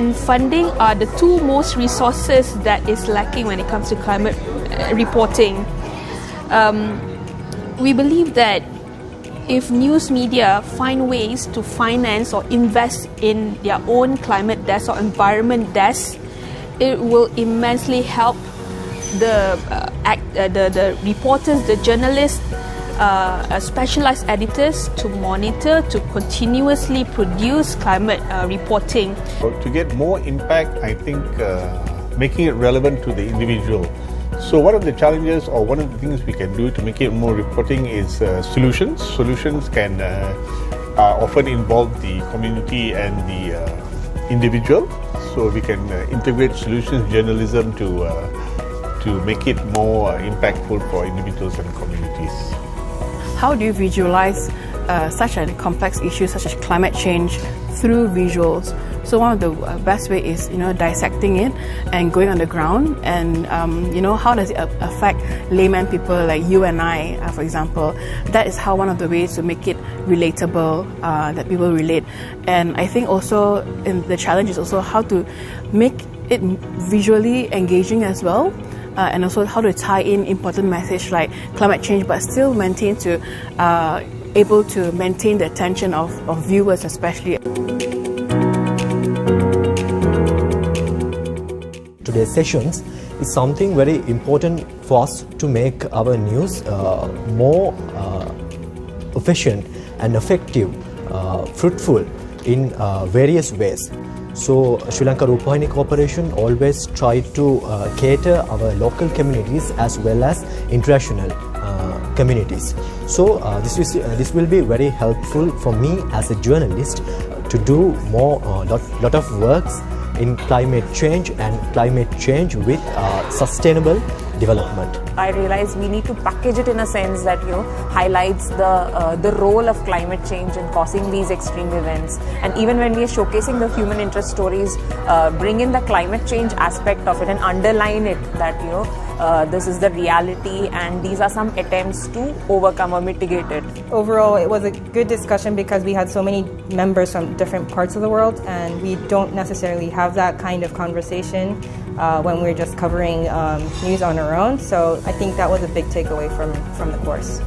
and funding are the two most resources that is lacking when it comes to climate reporting. We believe that if news media find ways to finance or invest in their own climate desk or environment desk, it will immensely help the reporters, the journalists, specialized editors to monitor, to continuously produce climate reporting. To get more impact, I think making it relevant to the individual. So one of the challenges or one of the things we can do to make it more reporting is solutions. Solutions can often involve the community and the individual. So we can integrate solutions journalism to make it more impactful for individuals and communities. How do you visualize such a complex issue such as climate change through visuals? So one of the best way is dissecting it and going on the ground, and how does it affect layman people like you and I, for example. That is how one of the ways to make it relatable, that people relate. And I think also the challenge is also how to make it visually engaging as well. And also how to tie in important message like climate change, but still able to maintain the attention of viewers especially. Today's sessions is something very important for us to make our news more efficient and effective, fruitful in various ways. So Sri Lanka Rupawahini Corporation always try to cater our local communities as well as international communities. So this will be very helpful for me as a journalist to do more lot of works in climate change with sustainable development. I realize we need to package it in a sense that highlights the role of climate change in causing these extreme events, and even when we are showcasing the human interest stories, bring in the climate change aspect of it and underline it that this is the reality and these are some attempts to overcome or mitigate it. Overall, it was a good discussion because we had so many members from different parts of the world, and we don't necessarily have that kind of conversation when we're just covering news on our own. So I think that was a big takeaway from the course.